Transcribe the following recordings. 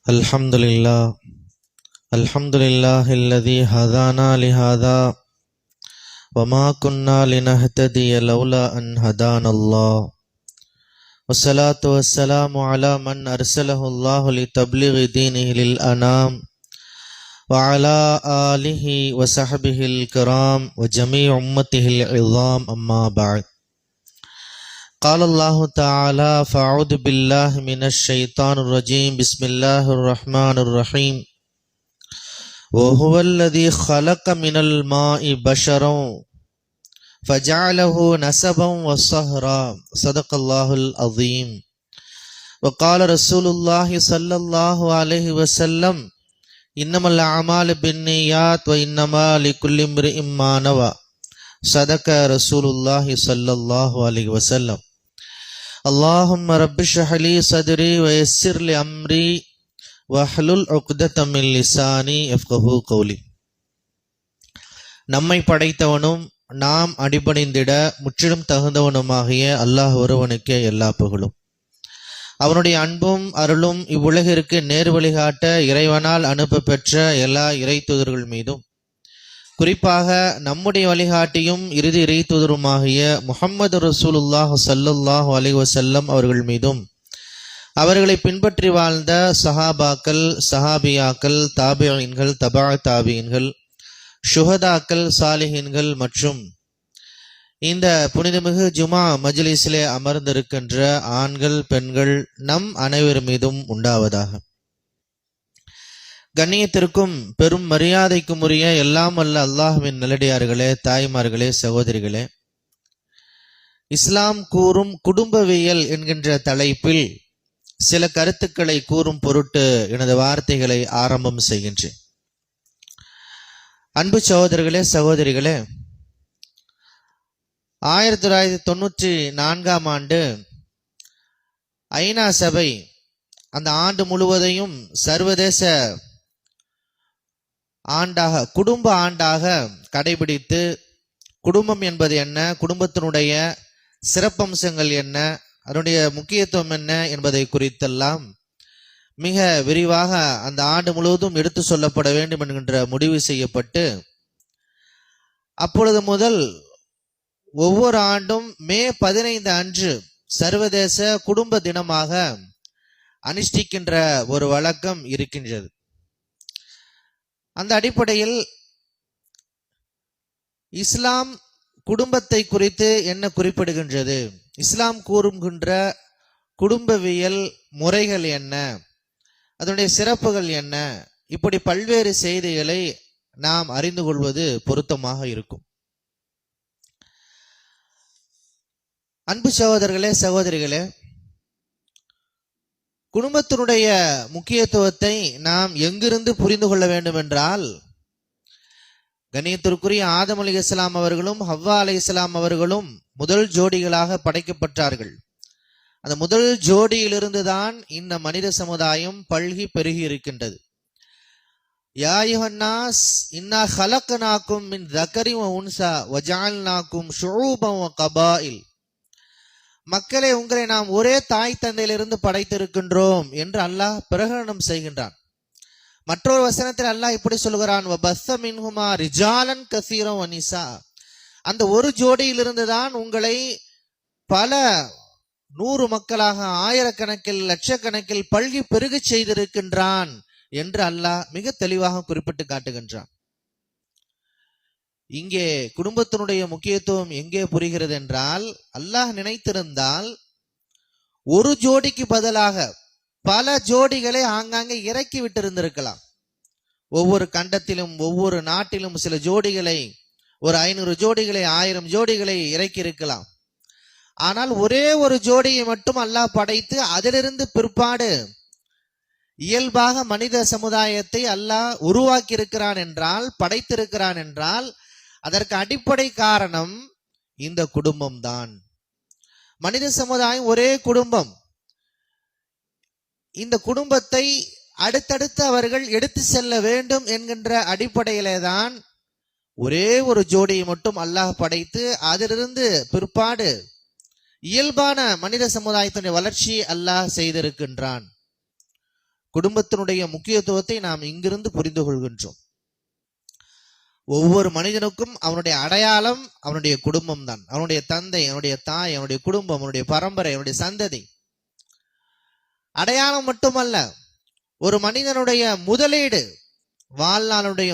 الحمد لله الذي هدانا لهذا وما كنا لنهتدي لولا أن هدانا الله والصلاة والسلام على من أرسله الله لتبليغ دينه للأنام وعلى آله وصحبه الكرام وجميع أمته العظام أما بعد. قال الله تعالى: فأعوذ بالله من الشيطان الرجيم بسم الله الرحمن الرحيم وهو الذي خلق من الماء بشرا فجعله نسبا وصهرا صدق الله العظيم. وقال رسول الله صلى الله عليه وسلم: إنما الأعمال بالنيات وإنما لكل امرئ ما نوى صدق رسول الله صلى الله عليه وسلم. اللهم رب اشرح لي صدري ويسر لي أمري واحلل عقدة من لساني يفقهوا قولي. நம்மை படைத்தவனும் நாம் அடிபணிந்திட முற்றிலும் தகுந்தவனுமாகிய அல்லாஹ் ஒருவனுக்கே எல்லா புகழும். அவனுடைய அன்பும் அருளும் இவ்வுலகிற்கு நேர் வழிகாட்ட இறைவனால் அனுப்ப பெற்ற எல்லா இறை தூதர்கள் மீதும், குறிப்பாக நம்முடைய வழிகாட்டியும் இறுதி இறை தூதருமாகிய முஹம்மது ரசூலுல்லாஹ் ஸல்லல்லாஹு அலைஹி வஸல்லம் அவர்கள் மீதும், அவர்களை பின்பற்றி வாழ்ந்த சஹாபாக்கள், சஹாபியாக்கள், தாபியீன்கள், தபா தாபியீன்கள், ஷுஹதாக்கள், சாலிஹீன்கள் மற்றும் இந்த புனிதமிகு ஜுமா மஜ்லிஸிலே அமர்ந்திருக்கின்ற ஆண்கள், பெண்கள் நம் அனைவர் மீதும் உண்டாவதாக. கண்ணியத்திற்கும் பெரும் மரியாதைக்கும் உரிய எல்லாம் வல்ல அல்லாஹ்வின் நல்லடியார்களே, தாய்மார்களே, சகோதரிகளே, இஸ்லாம் கூறும் குடும்பவியல் என்கின்ற தலைப்பில் சில கருத்துக்களை கூறும் பொருட்டு எனது வார்த்தைகளை ஆரம்பம் செய்கின்றேன். அன்பு சகோதரர்களே, சகோதரிகளே, 1994 ஆண்டு ஐநா சபை அந்த ஆண்டு முழுவதையும் சர்வதேச ஆண்டாக, குடும்ப ஆண்டாக கடைபிடித்து, குடும்பம் என்பது என்ன, குடும்பத்தினுடைய சிறப்பம்சங்கள் என்ன, அதனுடைய முக்கியத்துவம் என்ன என்பதை குறித்தெல்லாம் மிக விரிவாக அந்த ஆண்டு முழுவதும் எடுத்து சொல்லப்பட வேண்டும் என்கின்ற முடிவு செய்யப்பட்டு, அப்பொழுது முதல் ஒவ்வொரு ஆண்டும் மே 15 அன்று சர்வதேச குடும்ப தினமாக அனுஷ்டிக்கின்ற ஒரு வழக்கம் இருக்கின்றது. அந்த அடிப்படையில் இஸ்லாம் குடும்பத்தை குறித்து என்ன குறிப்பிடுகின்றது, இஸ்லாம் கூறுகின்ற குடும்பவியல் முறைகள் என்ன, அதனுடைய சிறப்புகள் என்ன, இப்படி பல்வேறு செய்திகளை நாம் அறிந்து கொள்வது பொருத்தமாக இருக்கும். அன்பு சகோதரர்களே, சகோதரிகளே, குடும்பத்தினுடைய முக்கியத்துவத்தை நாம் எங்கிருந்து புரிந்து கொள்ள வேண்டும் என்றால், கண்ணியத்திற்குரிய ஆதம் அலைஹிஸ்ஸலாம் அவர்களும் ஹவ்வா அலைஹிஸ்ஸலாம் அவர்களும் முதல் ஜோடிகளாக படைக்கப்பட்டார்கள். அந்த முதல் ஜோடியிலிருந்து தான் இந்த மனித சமுதாயம் பல்கி பெருகி இருக்கின்றது. யா அய்யுஹன்னாஸ் இன்னா ஹலக்னாக்கும் மின் ذكر وانثى وجعلناكم شعوبا وقبائل. மக்களே, உங்களை நாம் ஒரே தாய் தந்தையிலிருந்து படைத்திருக்கின்றோம் என்று அல்லாஹ் பிரகடனம் செய்கின்றான். மற்றொரு வசனத்தில் அல்லாஹ் இப்படி சொல்கிறான்: வபஸ்ஸ மின்ஹுமா ரிஜாலன் கஸீரன் வநிசா. அந்த ஒரு ஜோடியிலிருந்து தான் உங்களை பல 100 மக்களாக, ஆயிரக்கணக்கில், லட்சக்கணக்கில் பல்கி பெருகி செய்திருக்கின்றான் என்று அல்லாஹ் மிக தெளிவாக குறிப்பிட்டு காட்டுகின்றான். இங்கே குடும்பத்தினுடைய முக்கியத்துவம் எங்கே புரிகிறது என்றால், அல்லாஹ் நினைத்திருந்தால் ஒரு ஜோடிக்கு பதிலாக பல ஜோடிகளை ஆங்காங்கே இறக்கி விட்டிருந்திருக்கலாம். ஒவ்வொரு கண்டத்திலும் ஒவ்வொரு நாட்டிலும் சில ஜோடிகளை, ஒரு 500 ஜோடிகளை, 1000 ஜோடிகளை இறக்கி இருக்கலாம். ஆனால் ஒரே ஒரு ஜோடியை மட்டும் அல்லாஹ் படைத்து அதிலிருந்து பிற்பாடு இயல்பாக மனித சமுதாயத்தை அல்லாஹ் உருவாக்கி இருக்கிறான் என்றால், படைத்திருக்கிறான் என்றால், அதற்கு அடிப்படை காரணம் இந்த குடும்பம் தான். மனித சமுதாயம் ஒரே குடும்பம். இந்த குடும்பத்தை அடுத்தடுத்து அவர்கள் எடுத்து செல்ல வேண்டும் என்கின்ற அடிப்படையிலே தான் ஒரே ஒரு ஜோடியை மட்டும் அல்லாஹ் படைத்து அதிலிருந்து பிற்பாடு இயல்பான மனித சமுதாயத்தினுடைய வளர்ச்சி அல்லாஹ் செய்திருக்கின்றான். குடும்பத்தினுடைய முக்கியத்துவத்தை நாம் இங்கிருந்து புரிந்து கொள்கின்றோம். ஒவ்வொரு மனிதனுக்கும் அவனுடைய அடையாளம் அவனுடைய குடும்பம் தான். அவனுடைய தந்தை, அவனுடைய தாய், அவனுடைய குடும்பம், அவனுடைய பரம்பரை, அவனுடைய சந்ததி. அடையாளம் மட்டுமல்ல, ஒரு மனிதனுடைய முதலீடு, வாழ்நாளுடைய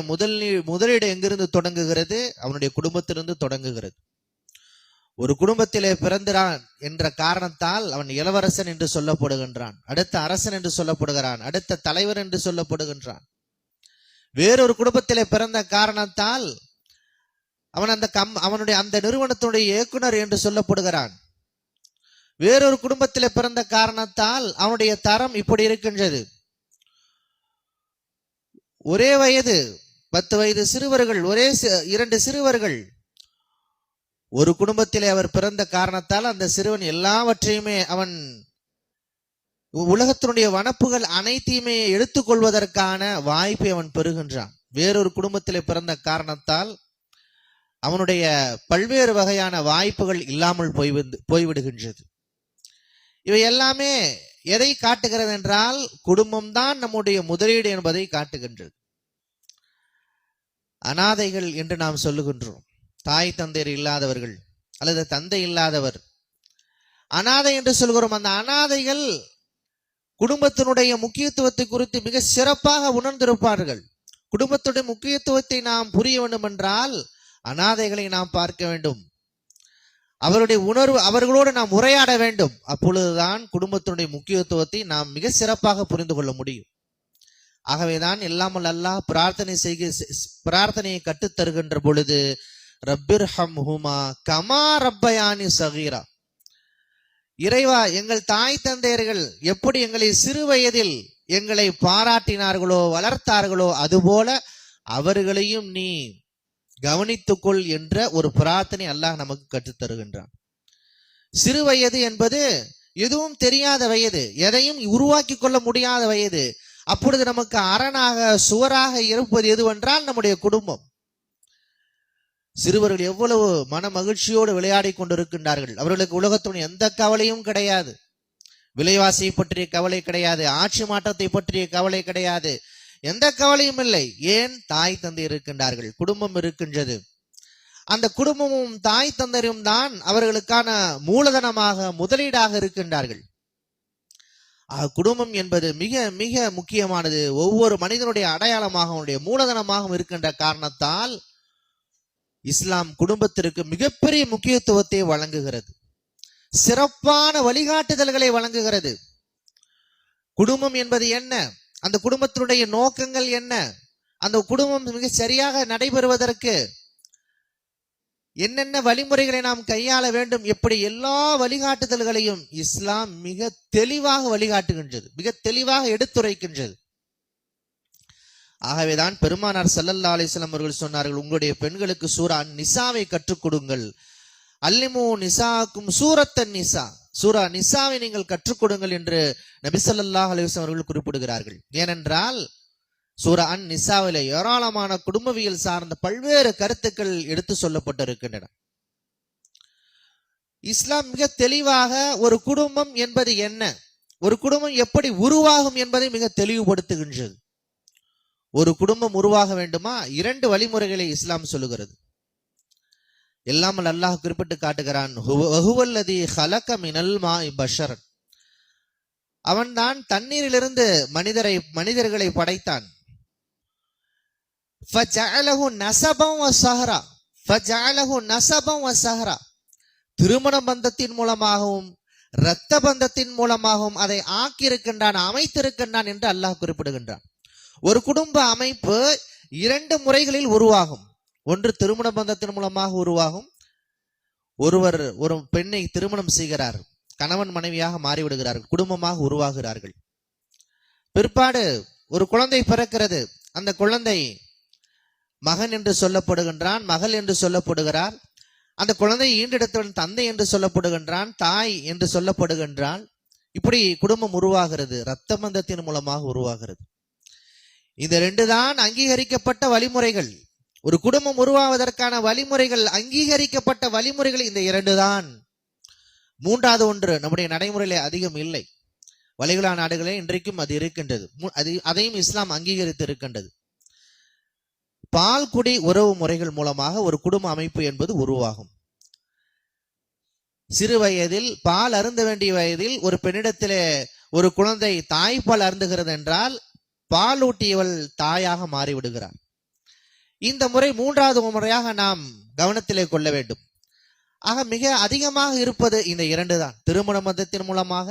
முதலீடு எங்கிருந்து தொடங்குகிறது? அவனுடைய குடும்பத்திலிருந்து தொடங்குகிறது. ஒரு குடும்பத்திலே பிறந்தான் என்ற காரணத்தால் அவன் இளவரசன் என்று சொல்லப்படுகின்றான், அடுத்த அரசன் என்று சொல்லப்படுகிறான், அடுத்த தலைவர் என்று சொல்லப்படுகின்றான். வேறொரு குடும்பத்திலே பிறந்த காரணத்தால் அவன் அவனுடைய அந்த நிறுவனத்தினுடைய இயக்குனர் என்று சொல்லப்படுகிறான். வேறொரு குடும்பத்திலே பிறந்த காரணத்தால் அவனுடைய தரம் இப்படி இருக்கின்றது. ஒரே வயது 10 வயது சிறுவர்கள், ஒரே 2 சிறுவர்கள், ஒரு குடும்பத்திலே அவர் பிறந்த காரணத்தால் அந்த சிறுவன் எல்லாவற்றையுமே அவன் உலகத்தினுடைய வனப்புகள் அனைத்தையுமே எடுத்துக்கொள்வதற்கான வாய்ப்பை அவன் பெறுகின்றான். வேறொரு குடும்பத்திலே பிறந்த காரணத்தால் அவனுடைய பல்வேறு வகையான வாய்ப்புகள் இல்லாமல் போய்விடுகின்றது. இவை எல்லாமே எதை காட்டுகிறது என்றால், குடும்பம்தான் நம்முடைய முதலீடு என்பதை காட்டுகின்றது. அனாதைகள் என்று நாம் சொல்லுகின்றோம். தாய் தந்தையர் இல்லாதவர்கள் அல்லது தந்தை இல்லாதவர் அனாதை என்று சொல்கிறோம். அந்த அனாதைகள் குடும்பத்தினுடைய முக்கியத்துவத்தை குறித்து மிக சிறப்பாக உணர்ந்திருப்பார்கள். குடும்பத்துடைய முக்கியத்துவத்தை நாம் புரிய வேண்டும் என்றால் அனாதைகளை நாம் பார்க்க வேண்டும், அவருடைய உணர்வு, அவர்களோடு நாம் உரையாட வேண்டும். அப்பொழுதுதான் குடும்பத்தினுடைய முக்கியத்துவத்தை நாம் மிக சிறப்பாக புரிந்து கொள்ள முடியும். ஆகவேதான் எல்லாமல் அல்லாஹ் பிரார்த்தனையை கற்றுத்தருகின்ற பொழுது ரப்பிர்ஹம்ஹுமா கமா ரப்பயானி சகீரா, இறைவா, எங்கள் தாய் தந்தையர்கள் எப்படி எங்களை சிறு வயதில் எங்களை பாராட்டினார்களோ வளர்த்தார்களோ அதுபோல அவர்களையும் நீ கவனித்துக்கொள் என்ற ஒரு பிரார்த்தனை அல்லாஹ் நமக்கு கற்றுத்தருகின்றான். சிறு வயது என்பது எதுவும் தெரியாத வயது, எதையும் உருவாக்கி கொள்ள முடியாத வயது. அப்பொழுது நமக்கு அரணாக சுவராக இருப்பது எதுவென்றால் நம்முடைய குடும்பம். சிறுவர்கள் எவ்வளவு மன மகிழ்ச்சியோடு விளையாடி கொண்டிருக்கின்றார்கள். அவர்களுக்கு உலகத்துடன் எந்த கவலையும் கிடையாது. விலைவாசியை பற்றிய கவலை கிடையாது, ஆட்சி மாற்றத்தை பற்றிய கவலை கிடையாது, எந்த கவலையும் இல்லை. ஏன்? தாய் தந்தை இருக்கின்றார்கள், குடும்பம் இருக்கின்றது. அந்த குடும்பமும் தாய் தந்தையும் தான் அவர்களுக்கான மூலதனமாக, முதலீடாக இருக்கின்றார்கள். குடும்பம் என்பது மிக மிக முக்கியமானது. ஒவ்வொரு மனிதனுடைய அடையாளமாக, அவனுடைய மூலதனமாகவும் இருக்கின்ற காரணத்தால் இஸ்லாம் குடும்பத்திற்கு மிகப்பெரிய முக்கியத்துவத்தை வழங்குகிறது, சிறப்பான வழிகாட்டுதல்களை வழங்குகிறது. குடும்பம் என்பது என்ன, அந்த குடும்பத்தினுடைய நோக்கங்கள் என்ன, அந்த குடும்பம் மிக சரியாக நடைபெறுவதற்கு என்னென்ன வழிமுறைகளை நாம் கையாள வேண்டும், எப்படி எல்லா வழிகாட்டுதல்களையும் இஸ்லாம் மிக தெளிவாக வழிகாட்டுகின்றது, மிக தெளிவாக எடுத்துரைக்கின்றது. ஆகவேதான் பெருமானார் ஸல்லல்லாஹு அலைஹி வஸல்லம் அவர்கள் சொன்னார்கள், உங்களுடைய பெண்களுக்கு சூரா நிசாவை கற்றுக் கொடுங்கள். அல்லிமு நிசாக்கும் சூரத்தன் நிசா, சூரா நிசாவை நீங்கள் கற்றுக் கொடுங்கள் என்று நபி ஸல்லல்லாஹு அலைஹி வஸல்லம் அவர்கள் குறிப்பிடுகிறார்கள். ஏனென்றால் சூரா நிசாவிலே ஏராளமான குடும்பவியல் சார்ந்த பல்வேறு கருத்துக்கள் எடுத்து சொல்லப்பட்டிருக்கின்றன. இஸ்லாம் மிக தெளிவாக ஒரு குடும்பம் என்பது என்ன, ஒரு குடும்பம் எப்படி உருவாகும் என்பதை மிக தெளிவுபடுத்துகின்றது. ஒரு குடும்பம் உருவாக வேண்டுமா, 2 வழிமுறைகளை இஸ்லாம் சொல்லுகிறது. எல்லாமல் அல்லாஹ் குறிப்பிட்டு காட்டுகிறான், ஹுவல்லதி ஹலக மினல் மாஇ பஷர், அவன்தான் தண்ணீரிலிருந்து மனிதர்களை படைத்தான். ஃபஜஅலஹு நஸபன் வ ஸஹரா, ஃபஜஅலஹு நஸபன் வ ஸஹரா, திருமண பந்தத்தின் மூலமாகவும் இரத்த பந்தத்தின் மூலமாகவும் அதை ஆக்கியிருக்கின்றான், அமைத்திருக்கின்றான் என்று அல்லாஹ் குறிப்பிடுகின்றான். ஒரு குடும்ப அமைப்பு 2 முறைகளில் உருவாகும். ஒன்று திருமண பந்தத்தின் மூலமாக உருவாகும். ஒருவர் ஒரு பெண்ணை திருமணம் செய்கிறார், கணவன் மனைவியாக மாறிவிடுகிறார்கள், குடும்பமாக உருவாகிறார்கள். பிற்பாடு ஒரு குழந்தை பிறக்கிறது. அந்த குழந்தை மகன் என்று சொல்லப்படுகின்றான், மகள் என்று சொல்லப்படுகிறார். அந்த குழந்தை ஈண்டெடுத்தவன் தந்தை என்று சொல்லப்படுகின்றான், தாய் என்று சொல்லப்படுகின்றான். இப்படி குடும்பம் உருவாகிறது, இரத்த பந்தத்தின் மூலமாக உருவாகிறது. இந்த 2 தான் அங்கீகரிக்கப்பட்ட வழிமுறைகள். ஒரு குடும்பம் உருவாவதற்கான வழிமுறைகள், அங்கீகரிக்கப்பட்ட வழிமுறைகள் இந்த 2 தான். 3வது ஒன்று நம்முடைய நடைமுறையிலே அதிகம் இல்லை. வளைகுடா நாடுகளில் இன்றைக்கும் அது இருக்கின்றது. அதையும் இஸ்லாம் அங்கீகரித்து இருக்கின்றது. பால் குடி உறவு முறைகள் மூலமாக ஒரு குடும்ப அமைப்பு என்பது உருவாகும். சிறு வயதில் பால் அருந்த வேண்டிய வயதில் ஒரு பெண்ணிடத்திலே ஒரு குழந்தை தாய்ப்பால் அருந்துகிறது என்றால் பாலூட்டியவள் தாயாக மாறிவிடுகிறார். இந்த முறை 3வது முறையாக நாம் கவனத்திலே கொள்ள வேண்டும். ஆக மிக அதிகமாக இருப்பது இந்த 2 தான். திருமண பந்தத்தின் மூலமாக,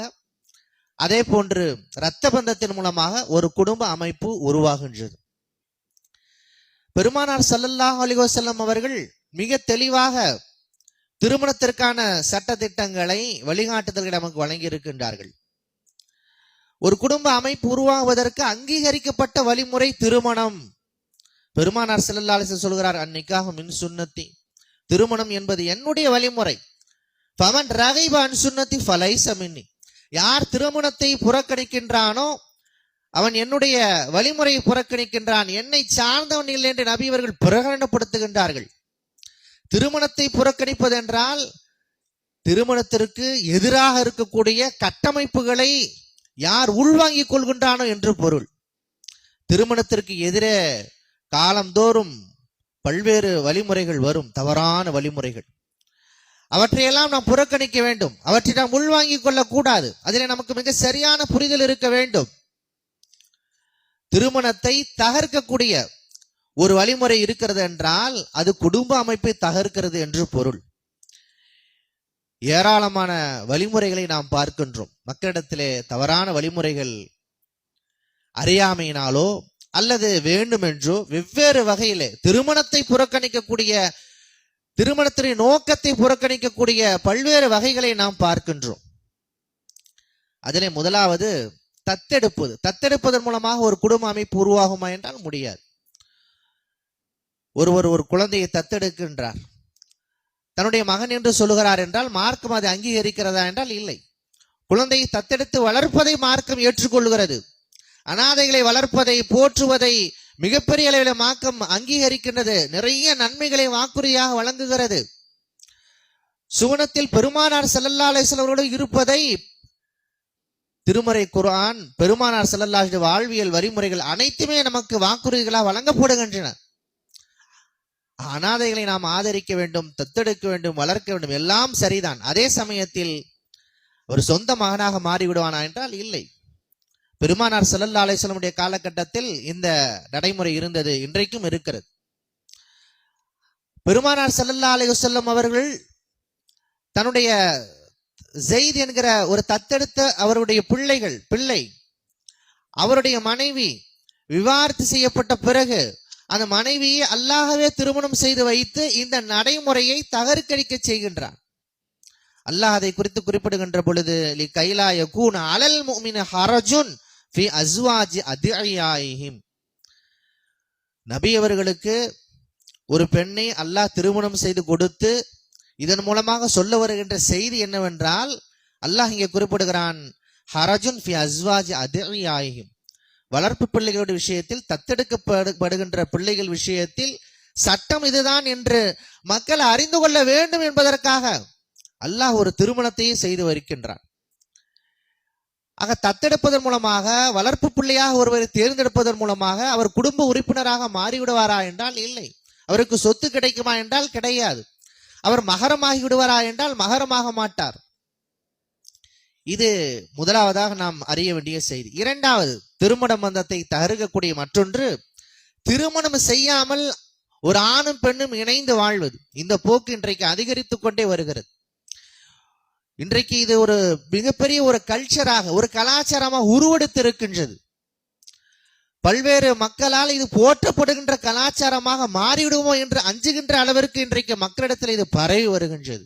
அதே போன்று இரத்த பந்தத்தின் மூலமாக ஒரு குடும்ப அமைப்பு உருவாகின்றது. பெருமானார் ஸல்லல்லாஹு அலைஹி வஸல்லம் அவர்கள் மிக தெளிவாக திருமணத்திற்கான சட்ட திட்டங்களை, வழிகாட்டுதல்களை நமக்கு வழங்கி இருக்கின்றார்கள். ஒரு குடும்ப அமைப்பு உருவாகுவதற்கு அங்கீகரிக்கப்பட்ட வழிமுறை திருமணம். பெருமானார் ஸல்லல்லாஹு அலைஹி வஸல்லம் சொல்கிறார், அன்னிக்காஹு மின் சுன்னத்தி, திருமணம் என்பது என்னுடைய வழிமுறை. ஃபமன் ரகைப அன் சுன்னத்தி ஃபலைஸ மின்னி, யார் திருமணத்தை புறக்கணிக்கின்றானோ அவன் என்னுடைய வழிமுறையை புறக்கணிக்கின்றான், என்னை சார்ந்தவன் இல்லை என்று நபி அவர்கள் பிரகடனப்படுத்துகின்றார்கள். திருமணத்தை புறக்கணிப்பது என்றால் திருமணத்திற்கு எதிராக இருக்கக்கூடிய கட்டமைப்புகளை யார் உள்வாங்கிக் கொள்கின்றானோ என்று பொருள். திருமணத்திற்கு எதிரே காலந்தோறும் பல்வேறு வழிமுறைகள் வரும், தவறான வழிமுறைகள். அவற்றையெல்லாம் நாம் புறக்கணிக்க வேண்டும், அவற்றை நாம் உள்வாங்கிக் கொள்ளக்கூடாது. அதிலே நமக்கு மிக சரியான புரிதல் இருக்க வேண்டும். திருமணத்தை தகர்க்கக்கூடிய ஒரு வழிமுறை இருக்கிறது என்றால் அது குடும்ப அமைப்பை தகர்க்கிறது என்று பொருள். ஏராளமான வழிமுறைகளை நாம் பார்க்கின்றோம். மக்களிடத்திலே தவறான வழிமுறைகள் அறியாமையினாலோ அல்லது வேண்டுமென்றோ வெவ்வேறு வகையிலே திருமணத்தை புறக்கணிக்கக்கூடிய, திருமணத்தின் நோக்கத்தை புறக்கணிக்கக்கூடிய பல்வேறு வகைகளை நாம் பார்க்கின்றோம். அதிலே முதலாவது தத்தெடுப்பது. தத்தெடுப்பதன் மூலமாக ஒரு குடும்ப அமைப்பு உருவாகுமா என்றால் முடியாது. ஒருவர் ஒரு குழந்தையை தத்தெடுக்கின்றார், தன்னுடைய மகன் என்று சொல்லுகிறார் என்றால் மார்க்கம் அதை அங்கீகரிக்கிறதா என்றால் இல்லை. குழந்தையை தத்தெடுத்து வளர்ப்பதை மார்க்கம் ஏற்றுக்கொள்கிறது. அனாதைகளை வளர்ப்பதை, போற்றுவதை மிகப்பெரிய அளவில் மார்க்கம் அங்கீகரிக்கின்றது. நிறைய நன்மைகளை வாக்குறுதியாக வழங்குகிறது. சுவனத்தில் பெருமானார் ஸல்லல்லாஹு அலைஹி வஸல்லம் அவர்களோடு இருப்பதை திருமறை குர்ஆன், பெருமானார் ஸல்லல்லாஹு அலைஹி வாழ்வியல் வழிமுறைகள் அனைத்துமே நமக்கு வாக்குறுதிகளாக வழங்கப்படுகின்றன. அனாதைகளை நாம் ஆதரிக்க வேண்டும், தத்தெடுக்க வேண்டும், வளர்க்க வேண்டும், எல்லாம் சரிதான். அதே சமயத்தில் ஒரு சொந்த மகனாக மாறிவிடுவானா என்றால் இல்லை. பெருமானார் ஸல்லல்லாஹு அலைஹி வஸல்லம் உடைய காலகட்டத்தில் இந்த நடைமுறை இருந்தது, இன்றைக்கும் இருக்கிறது. பெருமானார் ஸல்லல்லாஹு அலைஹி வஸல்லம் அவர்கள் தன்னுடைய ஸெய்த் என்கிற ஒரு தத்தெடுத்த அவருடைய பிள்ளை அவருடைய மனைவி விவாகரத்து செய்யப்பட்ட பிறகு அந்த மனைவியை அல்லாஹ்வே திருமணம் செய்து வைத்து இந்த நடைமுறையை தகர்க்கடிக்க செய்கின்றார். அல்லாஹ் அதை குறித்து குறிப்பிடுகின்ற பொழுது, லி கைலா யகூன அலல் முஃமின ஹரஜுன் ஃபி அஸ்வாஜி அதியாயிஹிம், நபி அவர்களுக்கு ஒரு பெண்ணை அல்லாஹ் திருமணம் செய்து கொடுத்து இதன் மூலமாக சொல்ல வருகின்ற செய்தி என்னவென்றால், அல்லாஹ் இங்கே குறிப்பிடுகிறான், ஹரஜுன் ஃபி அஸ்வாஜி அதியாயிஹிம், வளர்ப்பு பிள்ளைகளுடைய விஷயத்தில், தத்தெடுக்கப்படுகின்ற பிள்ளைகள் விஷயத்தில் சட்டம் இதுதான் என்று மக்கள் அறிந்து கொள்ள வேண்டும் என்பதற்காக அல்லாஹ் ஒரு திருமணத்தையே செய்து வருகின்றான். ஆக தத்தெடுப்பதன் மூலமாக, வளர்ப்பு பிள்ளையாக ஒருவரை தேர்ந்தெடுப்பதன் மூலமாக அவர் குடும்ப உறுப்பினராக மாறிவிடுவாரா என்றால் இல்லை. அவருக்கு சொத்து கிடைக்குமா என்றால் கிடையாது. அவர் மகரமாகி விடுவாரா என்றால் மகரமாக மாட்டார். இது முதலாவதாக நாம் அறிய வேண்டிய செய்தி. இரண்டாவது, திருமண பந்தத்தை தகர்க்கக்கூடிய மற்றொன்று, திருமணம் செய்யாமல் ஒரு ஆணும் பெண்ணும் இணைந்து வாழ்வது. இந்த போக்கு இன்றைக்கு அதிகரித்துக் கொண்டே வருகிறது. இன்றைக்கு இது ஒரு மிகப்பெரிய ஒரு கல்ச்சராக, ஒரு கலாச்சாரமாக உருவெடுத்து இருக்கின்றது. பல்வேறு மக்களால் இது போற்றப்படுகின்ற கலாச்சாரமாக மாறிவிடுமோ என்று அஞ்சுகின்ற அளவிற்கு இன்றைக்கு மக்களிடத்தில் இது பரவி வருகின்றது.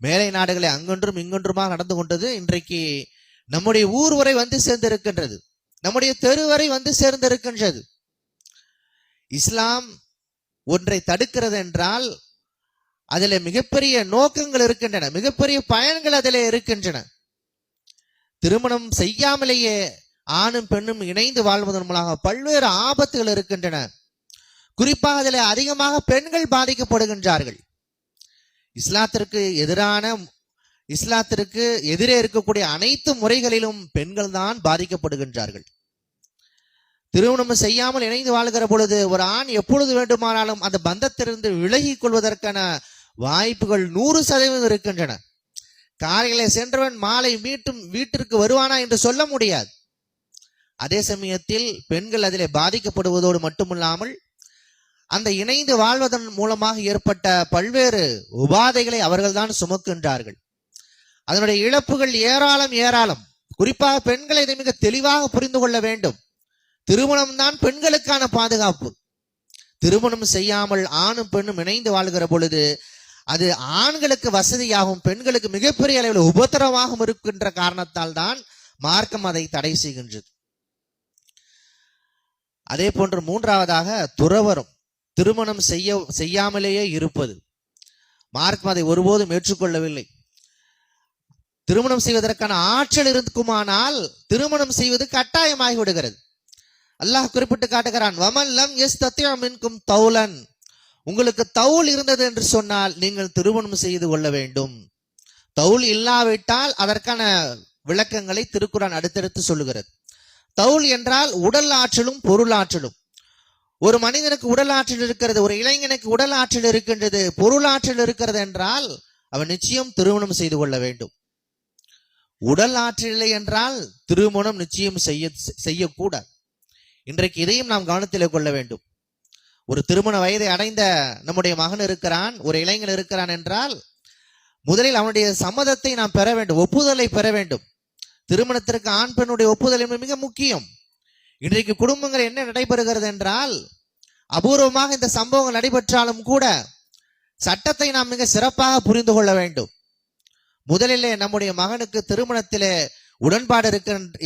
மேலை நாடுகளை அங்கொன்றும் இங்கொன்றுமாக நடந்து கொண்டது இன்றைக்கு நம்முடைய ஊர் வரை வந்து சேர்ந்திருக்கின்றது, நம்முடைய தெரு வரை வந்து சேர்ந்திருக்கின்றது. இஸ்லாம் ஒன்றை தடுக்கிறது என்றால் அதில் மிகப்பெரிய நோக்கங்கள் இருக்கின்றன, மிகப்பெரிய பயன்கள் அதிலே இருக்கின்றன. திருமணம் செய்யாமலேயே ஆணும் பெண்ணும் இணைந்து வாழ்வதன் மூலமாக பல்வேறு ஆபத்துகள் இருக்கின்றன. குறிப்பாக அதில் அதிகமாக பெண்கள் பாதிக்கப்படுகின்றார்கள். இஸ்லாத்திற்கு எதிரான இஸ்லாத்திற்கு எதிரே இருக்கக்கூடிய அனைத்து முறைகளிலும் பெண்கள் தான் பாதிக்கப்படுகின்றார்கள். திருமணம் செய்யாமல் இணைந்து வாழ்கிற பொழுது ஒரு ஆண் எப்பொழுது வேண்டுமானாலும் அந்த பந்தத்திலிருந்து விலகி கொள்வதற்கான வாய்ப்புகள் 100% இருக்கின்றன. காலையிலே சென்றவன் மாலை வீட்டிற்கு வருவானா என்று சொல்ல முடியாது. அதே சமயத்தில் பெண்கள் அதிலே பாதிக்கப்படுவதோடு மட்டுமில்லாமல் அந்த இணைந்து வாழ்வதன் மூலமாக ஏற்பட்ட பல்வேறு உபாதைகளை அவர்கள்தான் சுமக்கின்றார்கள். அதனுடைய இழப்புகள் ஏராளம். குறிப்பாக பெண்களை இதை மிக தெளிவாக புரிந்து கொள்ள வேண்டும். திருமணம் தான் பெண்களுக்கான பாதுகாப்பு. திருமணம் செய்யாமல் ஆணும் பெண்ணும் இணைந்து வாழ்கிற பொழுது அது ஆண்களுக்கு வசதியாகவும் பெண்களுக்கு மிகப்பெரிய அளவில் உபத்திரவாகவும் இருக்கின்ற காரணத்தால் தான் மார்க்கம் அதை தடை செய்கின்றது. அதே போன்று மூன்றாவதாக துறவரம், திருமணம் செய்யாமலேயே இருப்பது. மார்க்கம் அதை ஒருபோதும் ஏற்றுக்கொள்ளவில்லை. திருமணம் செய்வதற்கான ஆற்றல் இருக்குமானால் திருமணம் செய்வது கட்டாயமாகி விடுகிறது. அல்லாஹ் குறிப்பிட்டு காட்டுகிறான், வமன் லம் யஸ்தத்தி' மின்கும் தௌலன், உங்களுக்கு தௌல் இருந்தது என்று சொன்னால் நீங்கள் திருமணம் செய்து கொள்ள வேண்டும். தௌல் இல்லாவிட்டால் அதற்கான விளக்கங்களை திருக்குர்ஆன் அடுத்தடுத்து சொல்லுகிறது. தௌல் என்றால் உடல் ஆற்றலும் பொருள் ஆற்றலும். ஒரு மனிதனுக்கு உடல் ஆற்றல் இருக்கிறது, ஒரு இளைஞனுக்கு உடல் ஆற்றல் இருக்கின்றது, பொருள் ஆற்றல் இருக்கிறது என்றால் அவன் நிச்சயம் திருமணம் செய்து கொள்ள வேண்டும். உடல் ஆற்றல் இல்லை என்றால் திருமணம் நிச்சயம் செய்யக்கூடாது. இன்றைக்கு இதையும் நாம் கவனத்தில் கொள்ள வேண்டும். ஒரு திருமண வயதை அடைந்த நம்முடைய மகன் இருக்கிறான், ஒரு இளைஞன் இருக்கிறான் என்றால் முதலில் அவனுடைய சம்மதத்தை நாம் பெற வேண்டும், ஒப்புதலை பெற வேண்டும். திருமணத்திற்கு ஆண் பெண்ணுடைய ஒப்புதல் மிக முக்கியம். இன்றைக்கு குடும்பங்கள் என்ன நடைபெறுகிறது என்றால், அபூர்வமாக இந்த சம்பவங்கள் நடைபெற்றாலும் கூட சட்டத்தை நாம் மிக சிறப்பாக புரிந்து கொள்ள வேண்டும். முதலிலே நம்முடைய மகனுக்கு திருமணத்திலே உடன்பாடு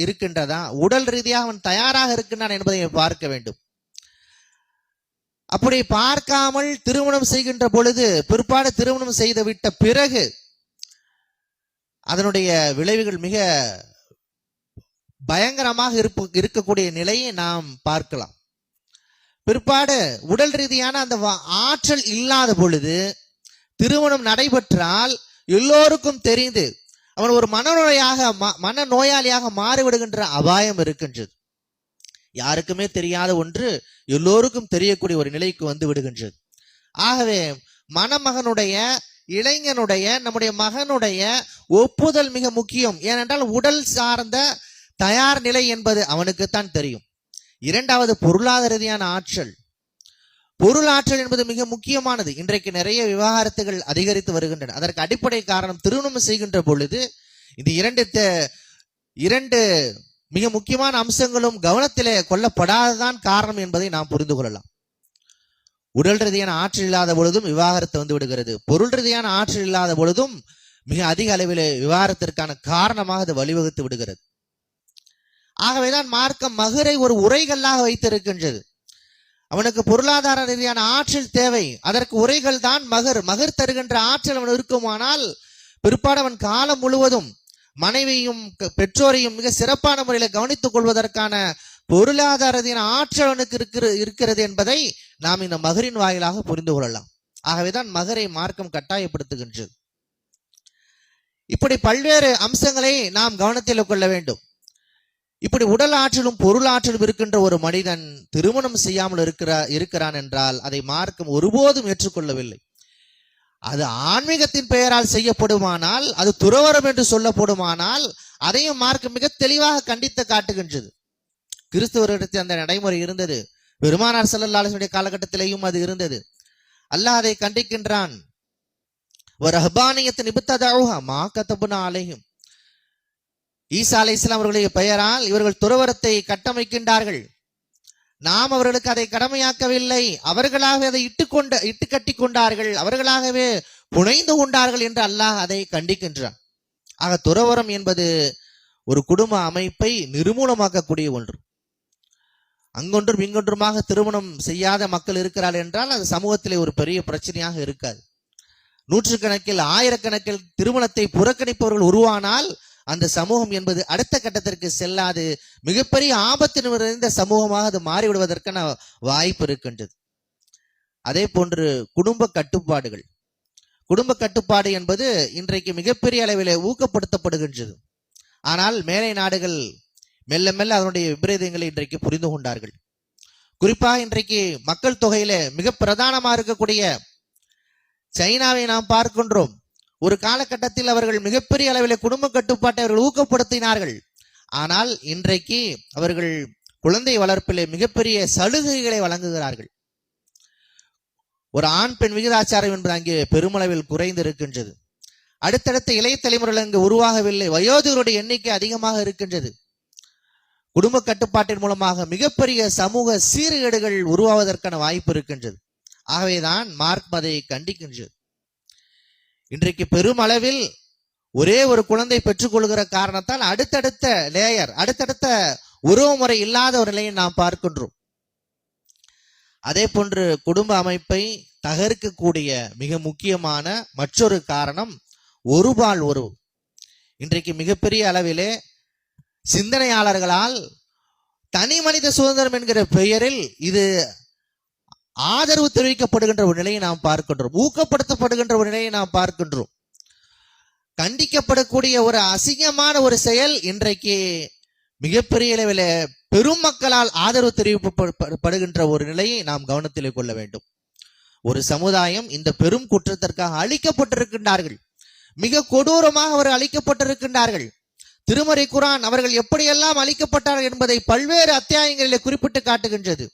இருக்கின்றதா, உடல் ரீதியாக அவன் தயாராக இருக்கின்றான் என்பதை பார்க்க வேண்டும். அப்படி பார்க்காமல் திருமணம் செய்கின்ற பொழுது பிற்பாடு திருமணம் செய்து விட்ட பிறகு அதனுடைய விளைவுகள் மிக பயங்கரமாக இருக்கக்கூடிய நிலையை நாம் பார்க்கலாம். பிற்பாடு உடல் ரீதியான அந்த ஆற்றல் இல்லாத பொழுது திருமணம் நடைபெற்றால் எல்லோருக்கும் தெரிந்து அவன் ஒரு மனநோயாளியாக மாறிவிடுகின்ற அபாயம் இருக்கின்றது. யாருக்குமே தெரியாத ஒன்று எல்லோருக்கும் தெரியக்கூடிய ஒரு நிலைக்கு வந்து விடுகின்றது. ஆகவே மணமகனுடைய, இளைஞனுடைய, நம்முடைய மகனுடைய ஒப்புதல் மிக முக்கியம். ஏனென்றால் உடல் சார்ந்த தயார் நிலை என்பது அவனுக்குத்தான் தெரியும். இரண்டாவது பொருளாதார ரீதியான ஆற்றல். பொருள் ஆற்றல் என்பது மிக முக்கியமானது. இன்றைக்கு நிறைய விவாகரத்துகள் அதிகரித்து வருகின்றன. அதற்கு அடிப்படை காரணம் திருமணம் செய்கின்ற பொழுது இந்த இரண்டு மிக முக்கியமான அம்சங்களும் கவனத்திலே கொள்ளப்படாததான் காரணம் என்பதை நாம் புரிந்து கொள்ளலாம். உடல் ரீதியான ஆற்றல் இல்லாத பொழுதும் விவாகரத்து வந்து விடுகிறது. பொருள் ரீதியான ஆற்றல் இல்லாத பொழுதும் மிக அதிக அளவில் விவாகரத்திற்கான காரணமாக அது வழிவகுத்து விடுகிறது. ஆகவேதான் மார்க்கம் மகரை ஒரு உரைகளாக வைத்திருக்கின்றது. அவனுக்கு பொருளாதார ரீதியான ஆற்றல் தேவை, அதற்கு உரைகள் தான் மகர் தருகின்ற ஆற்றல் அவன் இருக்குமானால் பிற்பாடு அவன் காலம் முழுவதும் மனைவியும் பெற்றோரையும் மிக சிறப்பான முறையில் கவனித்துக் கொள்வதற்கான பொருளாதார ரீதியான ஆற்றல் அவனுக்கு இருக்கிறது என்பதை நாம் இந்த மகரின் வாயிலாக புரிந்து கொள்ளலாம். ஆகவேதான் மகரை மார்க்கம் கட்டாயப்படுத்துகின்றது. இப்படி பல்வேறு அம்சங்களை நாம் கவனத்தில் கொள்ள வேண்டும். இப்படி உடல் ஆற்றலும் பொருள் ஆற்றலும் இருக்கின்ற ஒரு மனிதன் திருமணம் செய்யாமல் இருக்கிறான் என்றால் அதை மார்க்கம் ஒருபோதும் ஏற்றுக்கொள்ளவில்லை. அது ஆன்மீகத்தின் பெயரால் செய்யப்படுமானால், அது துறவரம் என்று சொல்லப்படுமானால் அதையும் மார்க்கம் மிக தெளிவாக கண்டித்து காட்டுகின்றது. கிறிஸ்தவர்களிடத்தில் அந்த நடைமுறை இருந்தது, பெருமானார் ஸல்லல்லாஹு அலைஹி வஸல்லம் காலகட்டத்திலேயும் அது இருந்தது. அல்லாஹ் அதை கண்டிக்கின்றான். வரஹபானியத்தின் இப்ததஊஹா மா கதபுனா அலைஹிம். ஈசா அலைஹிஸ்ஸலாம் அவர்களுடைய பெயரால் இவர்கள் துறவரத்தை கட்டமைக்கின்றார்கள். நாம் அவர்களுக்கு அதை கடமையாக்கவில்லை, அவர்களாகவே அதை இட்டு கட்டி கொண்டார்கள், அவர்களாகவே புனைந்து கொண்டார்கள் என்று அல்லாஹ் அதை கண்டிக்கின்றான். ஆக துறவரம் என்பது ஒரு குடும்ப அமைப்பை நிர்மூலமாக்கக்கூடிய ஒன்று. அங்கொன்றும் இங்கொன்றுமாக திருமணம் செய்யாத மக்கள் இருக்கிறார்கள் என்றால் அது சமூகத்திலே ஒரு பெரிய பிரச்சனையாக இருக்காது. நூற்றுக்கணக்கில் ஆயிரக்கணக்கில் திருமணத்தை புறக்கணிப்பவர்கள் உருவானால் அந்த சமூகம் என்பது அடுத்த கட்டத்திற்கு செல்லாது மிகப்பெரிய ஆபத்து நிறைந்த சமூகமாக அது மாறிவிடுவதற்கான வாய்ப்பு இருக்கின்றது. அதே போன்று குடும்ப கட்டுப்பாடுகள். குடும்ப கட்டுப்பாடு என்பது இன்றைக்கு மிகப்பெரிய அளவில் ஊக்கப்படுத்தப்படுகின்றது. ஆனால் மேலை நாடுகள் மெல்ல மெல்ல அதனுடைய விபரீதங்களை இன்றைக்கு புரிந்து கொண்டார்கள். குறிப்பாக இன்றைக்கு மக்கள் தொகையில மிக பிரதானமாக இருக்கக்கூடிய சைனாவை நாம் பார்க்கின்றோம். ஒரு காலகட்டத்தில் அவர்கள் மிகப்பெரிய அளவில் குடும்ப கட்டுப்பாட்டை அவர்கள் ஊக்கப்படுத்தினார்கள். ஆனால் இன்றைக்கு அவர்கள் குழந்தை வளர்ப்பிலே மிகப்பெரிய சலுகைகளை வழங்குகிறார்கள். ஒரு ஆண் பெண் விகிதாச்சாரம் என்பது அங்கே பெருமளவில் குறைந்து இருக்கின்றது. அடுத்தடுத்த இளைய தலைமுறைகள் அங்கு உருவாகவில்லை. வயோதிகருடைய எண்ணிக்கை அதிகமாக இருக்கின்றது. குடும்ப கட்டுப்பாட்டின் மூலமாக மிகப்பெரிய சமூக சீர்கேடுகள் உருவாவதற்கான வாய்ப்பு இருக்கின்றது. ஆகவேதான் மார்க் அதை கண்டிக்கின்றது. இன்றைக்கு பெருமளவில் ஒரே ஒரு குழந்தை பெற்றுக்கொள்கிற காரணத்தால் அடுத்தடுத்த லேயர், அடுத்தடுத்த உறவுமுறை இல்லாத ஒரு நிலையை நாம் பார்க்கின்றோம். அதே போன்று குடும்ப அமைப்பை தகர்க்கக்கூடிய மிக முக்கியமான மற்றொரு காரணம் ஒருபால் உறவு. இன்றைக்கு மிகப்பெரிய அளவிலே சிந்தனையாளர்களால் தனி மனித சுதந்திரம் என்கிற பெயரில் இது ஆதரவு தெரிவிக்கப்படுகின்ற ஒரு நிலையை நாம் பார்க்கின்றோம். ஊக்கப்படுத்தப்படுகின்ற ஒரு நிலையை நாம் பார்க்கின்றோம். கண்டிக்கப்படக்கூடிய ஒரு அசிங்கமான ஒரு செயல் இன்றைக்கு மிகப்பெரிய அளவில் பெரும் மக்களால் ஆதரவு தெரிவிக்கப்படுகின்ற ஒரு நிலையை நாம் கவனத்திலே கொள்ள வேண்டும். ஒரு சமுதாயம் இந்த பெரும் குற்றத்திற்காக அழிக்கப்பட்டிருக்கின்றார்கள். மிக கொடூரமாக அவர்கள் அழிக்கப்பட்டிருக்கின்றார்கள். திருமறை குர்ஆன் அவர்கள் எப்படியெல்லாம் அழிக்கப்பட்டார்கள் என்பதை பல்வேறு அத்தியாயங்களிலே குறிப்பிட்டு காட்டுகின்றது.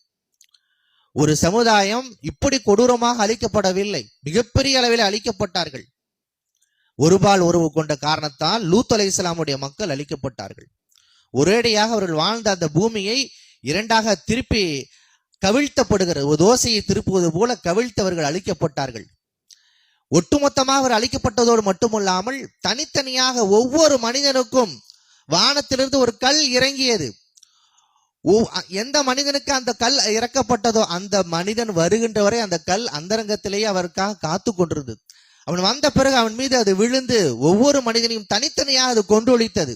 ஒரு சமுதாயம் இப்படி கொடூரமாக அழிக்கப்படவில்லை, மிகப்பெரிய அளவில் அழிக்கப்பட்டார்கள். ஒருபால் உறவு கொண்ட காரணத்தால் லூத் அலைஹிஸ்ஸலாமுடைய மக்கள் அழிக்கப்பட்டார்கள். ஒரேடியாக அவர்கள் வாழ்ந்த அந்த பூமியை இரண்டாக திருப்பி கவிழ்த்தப்படுகிறது. ஒரு தோசையை திருப்புவது போல கவிழ்த்தவர்கள் அழிக்கப்பட்டார்கள். ஒட்டுமொத்தமாக அவர் அழிக்கப்பட்டதோடு மட்டுமல்லாமல் தனித்தனியாக ஒவ்வொரு மனிதனுக்கும் வானத்திலிருந்து ஒரு கல் இறங்கியது. எந்த மனிதனுக்கு அந்த கல் இறக்கப்பட்டதோ அந்த மனிதன் வருகின்ற வரை அந்த கல் அந்தரங்கத்திலேயே அவருக்காக காத்து கொண்டிருந்தது. அவன் வந்த பிறகு அவன் மீது அது விழுந்து ஒவ்வொரு மனிதனையும் தனித்தனியாக அது கொன்றொழித்தது.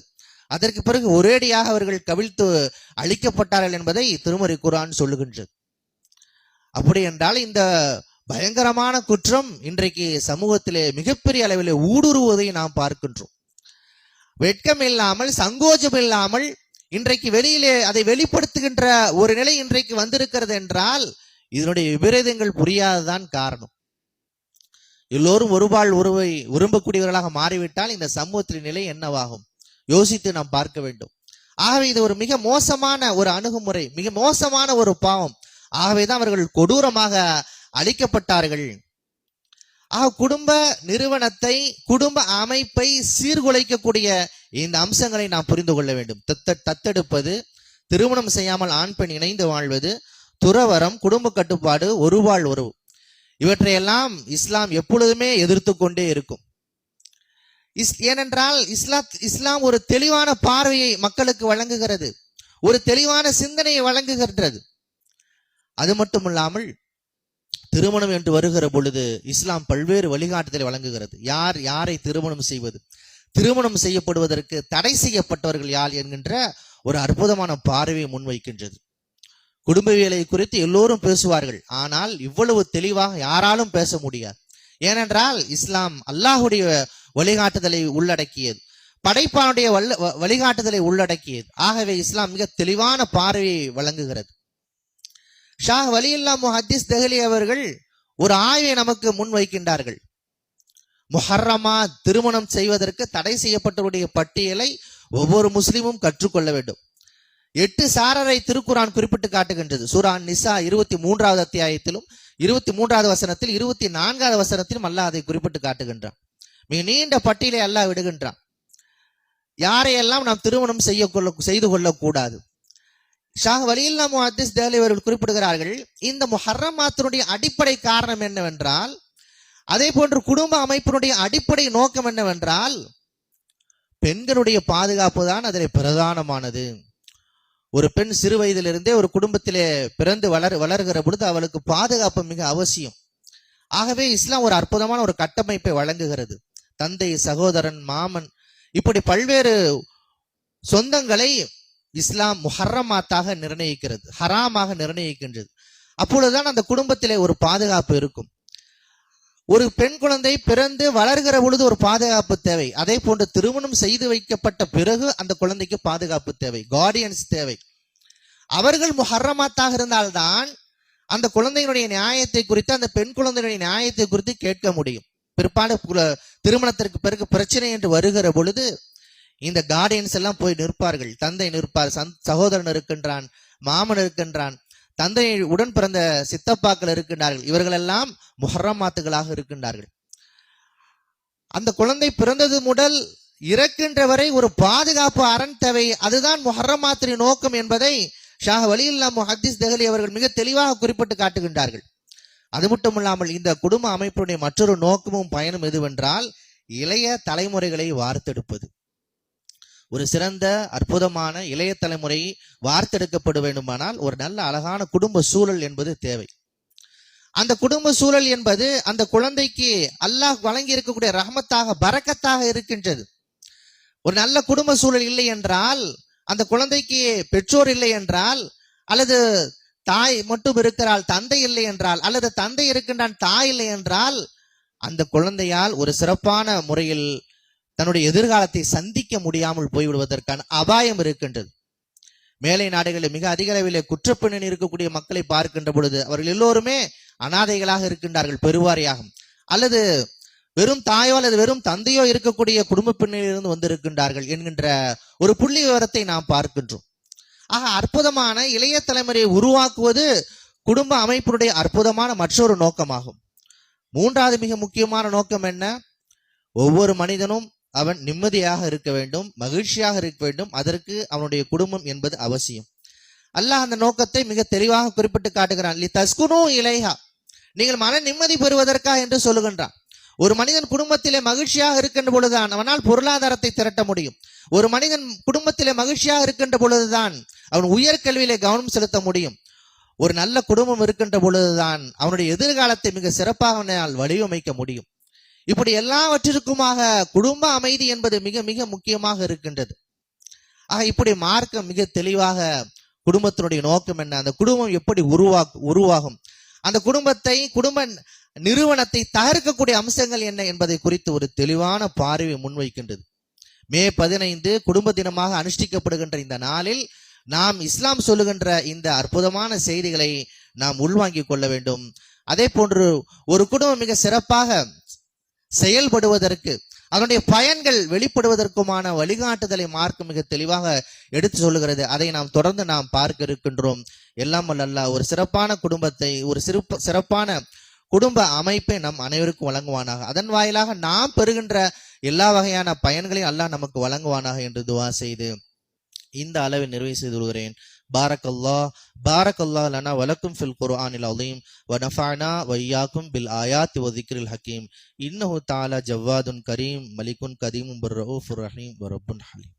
அதற்கு பிறகு ஒரேடியாக அவர்கள் கவிழ்த்து அழிக்கப்பட்டார்கள் என்பதை திருமறை குர்ஆன் சொல்லுகின்றது. அப்படி என்றால் இந்த பயங்கரமான குற்றம் இன்றைக்கு சமூகத்திலே மிகப்பெரிய அளவில் ஊடுருவதை நாம் பார்க்கின்றோம். வெட்கம் இல்லாமல், சங்கோஜம் இல்லாமல் இன்றைக்கு வெளியிலே அதை வெளிப்படுத்துகின்ற ஒரு நிலை இன்றைக்கு வந்திருக்கிறது என்றால் இதனுடைய விபரீதங்கள் புரியாததான் காரணம். எல்லோரும் ஒருபால் உறவை விரும்பக்கூடியவர்களாக மாறிவிட்டால் இந்த சமூகத்தின் நிலை என்னவாகும் யோசித்து நாம் பார்க்க வேண்டும். ஆகவே இது ஒரு மிக மோசமான ஒரு அணுகுமுறை, மிக மோசமான ஒரு பாவம். ஆகவேதான் அவர்கள் கொடூரமாக அழிக்கப்பட்டார்கள். குடும்ப நிறுவனத்தை, குடும்ப அமைப்பை சீர்குலைக்கக்கூடிய இந்த அம்சங்களை நாம் புரிந்து கொள்ள வேண்டும். தத்தெடுப்பது, திருமணம் செய்யாமல் ஆண் பெண் இணைந்து வாழ்வது, துறவரம், குடும்ப கட்டுப்பாடு, ஒருபால் உறவு, இவற்றையெல்லாம் இஸ்லாம் எப்பொழுதுமே எதிர்த்து கொண்டே இருக்கும். ஏனென்றால் இஸ்லாம் ஒரு தெளிவான பார்வையை மக்களுக்கு வழங்குகிறது, ஒரு தெளிவான சிந்தனையை வழங்குகின்றது. அது மட்டுமில்லாமல் திருமணம் என்று வருகிற பொழுது இஸ்லாம் பல்வேறு வழிகாட்டுதலை வழங்குகிறது. யார் யாரை திருமணம் செய்வது, திருமணம் செய்யப்படுவதற்கு தடை செய்யப்பட்டவர்கள் யார் என்கின்ற ஒரு அற்புதமான பார்வையை முன்வைக்கின்றது. குடும்பவியலை குறித்து எல்லோரும் பேசுவார்கள், ஆனால் இவ்வளவு தெளிவாக யாராலும் பேச முடியாது. ஏனென்றால் இஸ்லாம் அல்லாஹுடைய வழிகாட்டுதலை உள்ளடக்கியது, படைப்பானுடைய வழிகாட்டுதலை உள்ளடக்கியது. ஆகவே இஸ்லாம் மிக தெளிவான பார்வையை வழங்குகிறது. ஷாஹ் வலியுல்லா முஹத்திஸ் தெஹ்லி அவர்கள் ஒரு ஆய்வை நமக்கு முன்வைக்கின்றார்கள். முஹர்ரமா திருமணம் செய்வதற்கு தடை செய்யப்பட்டவருடைய பட்டியலை ஒவ்வொரு முஸ்லிமும் கற்றுக்கொள்ள வேண்டும். 8 சாரரை திருக்குர்ஆன் குறிப்பிட்டு காட்டுகின்றது. சூரா நிசா 23வது அத்தியாயத்திலும் 23வது வசனத்தில் 24வது வசனத்திலும் அல்லாஹ் அதை குறிப்பிட்டு காட்டுகின்றான். மிக நீண்ட பட்டியலை அல்லாஹ் விடுகின்றான். யாரையெல்லாம் நாம் திருமணம் செய்து கொள்ளக்கூடாது. ஷாஹ் வலியுல்லா முஹத்திஸ் தெஹ்லி அவர்கள் குறிப்பிடுகிறார்கள், இந்த முஹர்ரமாத்தினுடைய அடிப்படை காரணம் என்னவென்றால், அதே போன்று குடும்ப அமைப்பினுடைய அடிப்படை நோக்கம் என்னவென்றால் பெண்களுடைய பாதுகாப்பு தான் அதில் பிரதானமானது. ஒரு பெண் சிறு வயதிலிருந்தே ஒரு குடும்பத்திலே பிறந்து வளர்கிற பொழுது அவளுக்கு பாதுகாப்பு மிக அவசியம். ஆகவே இஸ்லாம் ஒரு அற்புதமான ஒரு கட்டமைப்பை வழங்குகிறது. தந்தை, சகோதரன், மாமன், இப்படி பல்வேறு சொந்தங்களை இஸ்லாம் முஹர்ரமாத்தாக நிர்ணயிக்கிறது, ஹராமாக நிர்ணயிக்கின்றது. அப்பொழுதுதான் அந்த குடும்பத்திலே ஒரு பாதுகாப்பு இருக்கும். ஒரு பெண் குழந்தை பிறந்து வளர்கிற பொழுது ஒரு பாதுகாப்பு தேவை. அதே போன்று திருமணம் செய்து வைக்கப்பட்ட பிறகு அந்த குழந்தைக்கு பாதுகாப்பு தேவை, கார்டியன்ஸ் தேவை. அவர்கள் முஹர்ரமாத்தாக இருந்தால்தான் அந்த குழந்தையினுடைய நியாயத்தை குறித்து, அந்த பெண் குழந்தையுடைய நியாயத்தை குறித்து கேட்க முடியும். பிற்பாடு திருமணத்திற்கு பிறகு பிரச்சனை என்று வருகிற பொழுது இந்த கார்டியன்ஸ் எல்லாம் போய் நிற்பார்கள். தந்தை நிற்பார், சகோதரன் இருக்கின்றான், மாமன் இருக்கின்றான், தந்தை உடன் பிறந்த சித்தப்பாக்கள் இருக்கின்றார்கள். இவர்கள் எல்லாம் முஹர்ரமாத்துகளாக இருக்கின்றார்கள். அந்த குழந்தை பிறந்தது முதல் இறக்கின்ற வரை ஒரு பாதுகாப்பு அரண் தேவை. அதுதான் முஹர்ரமாத்தின் நோக்கம் என்பதை ஷாஹ் வலியுல்லா முஹத்திஸ் தெஹ்லி அவர்கள் மிக தெளிவாக குறிப்பிட்டு காட்டுகின்றார்கள். அது மட்டும் இல்லாமல் இந்த குடும்ப அமைப்புடைய மற்றொரு நோக்கமும் பயனும் எதுவென்றால் இளைய தலைமுறைகளை வார்த்தெடுப்பது. ஒரு சிறந்த அற்புதமான இளைய தலைமுறை வார்த்தெடுக்கப்பட வேண்டுமானால் ஒரு நல்ல அழகான குடும்ப சூழல் என்பது தேவை. அந்த குடும்ப சூழல் என்பது அந்த குழந்தைக்கு அல்லாஹ் வழங்கி இருக்கக்கூடிய ரஹ்மத்தாக, பரக்கத்தாக இருக்கின்றது. ஒரு நல்ல குடும்ப சூழல் இல்லை என்றால், அந்த குழந்தைக்கு பெற்றோர் இல்லை என்றால், அல்லது தாய் மட்டும் இருக்கிறாள், தந்தை இல்லை என்றால், அல்லது தந்தை இருக்கின்றான், தாய் இல்லை என்றால், அந்த குழந்தையால் ஒரு சிறப்பான முறையில் தன்னுடைய எதிர்காலத்தை சந்திக்க முடியாமல் போய்விடுவதற்கான அபாயம் இருக்கின்றது. மேலை நாடுகளில் மிக அதிக அளவிலே குற்றப்பின்னணி இருக்கக்கூடிய மக்களை பார்க்கின்ற பொழுது அவர்கள் எல்லோருமே அனாதைகளாக இருக்கின்றார்கள் பெருவாரியாக. அல்லது வெறும் தாயோ அல்லது வெறும் தந்தையோ இருக்கக்கூடிய குடும்ப பின்னணியிலிருந்து வந்திருக்கின்றார்கள் என்கின்ற ஒரு புள்ளி விவரத்தை நாம் பார்க்கின்றோம். ஆக அற்புதமான இளைய தலைமுறையை உருவாக்குவது குடும்ப அமைப்பினுடைய அற்புதமான மற்றொரு நோக்கமாகும். மூன்றாவது மிக முக்கியமான நோக்கம் என்ன? ஒவ்வொரு மனிதனும் அவன் நிம்மதியாக இருக்க வேண்டும், மகிழ்ச்சியாக இருக்க வேண்டும். அதற்கு அவனுடைய குடும்பம் என்பது அவசியம். அல்லாஹ் அந்த நோக்கத்தை மிக தெளிவாக குறிப்பிட்டு காட்டுகிறான். லி தஸ்குனு இலைஹா, நீங்கள் மன நிம்மதி பெறுவதற்கா என்று சொல்லுகின்றான். ஒரு மனிதன் குடும்பத்திலே மகிழ்ச்சியாக இருக்கின்ற பொழுதுதான் அவனால் பொருளாதாரத்தை திரட்ட முடியும். ஒரு மனிதன் குடும்பத்திலே மகிழ்ச்சியாக இருக்கின்ற பொழுதுதான் அவன் உயர்கல்வியிலே கவனம் செலுத்த முடியும். ஒரு நல்ல குடும்பம் இருக்கின்ற பொழுதுதான் அவனுடைய எதிர்காலத்தை மிக சிறப்பாக வடிவமைக்க முடியும். இப்படி எல்லாவற்றிற்குமாக குடும்ப அமைதி என்பது மிக மிக முக்கியமாக இருக்கின்றது. ஆக இப்படி மார்க்கம் மிக தெளிவாக குடும்பத்தினுடைய நோக்கம் என்ன, அந்த குடும்பம் எப்படி உருவாகும், அந்த குடும்ப நிறுவனத்தை தகர்க்கக்கூடிய அம்சங்கள் என்ன என்பதை குறித்து ஒரு தெளிவான பார்வை முன்வைக்கின்றது. மே 15 குடும்ப தினமாக அனுஷ்டிக்கப்படுகின்ற இந்த நாளில் நாம் இஸ்லாம் சொல்லுகின்ற இந்த அற்புதமான செய்திகளை நாம் உள்வாங்கிக் கொள்ள வேண்டும். அதே போன்று ஒரு குடும்பம் மிக சிறப்பாக செயல்படுவதற்கு, அதனுடைய பயன்கள் வெளிப்படுவதற்குமான வழிகாட்டுதலை மார்க்கம் மிக தெளிவாக எடுத்து சொல்லுகிறது. அதை நாம் தொடர்ந்து நாம் பார்க்க இருக்கின்றோம். எல்லாம் வல்ல ஒரு சிறப்பான குடும்பத்தை, ஒரு சிறப்பான குடும்ப அமைப்பை நம் அனைவருக்கும் வழங்குவானாக. அதன் வாயிலாக நாம் பெறுகின்ற எல்லா வகையான பயன்களையும் அல்லாஹ் நமக்கு வழங்குவானாக என்று துவா செய்து இந்த அளவில் நிறைவு செய்து கொள்கிறேன். பாரக்கல்லாஹ் லனா வலக்கும் ஃபில் குர்ஆனில் அஸீம் வ நஃபஅனா வ இய்யாக்கும் பில் ஆயாத்தி வ ஸிக்ரில் ஹக்கீம். இன்னஹு தஆலா ஜவ்வாதுன் கரீம் மலிகுன் கதீமுன் பிர் ரഊஃபுர் ரஹீம் வ ரப்புன் ஹலீம்.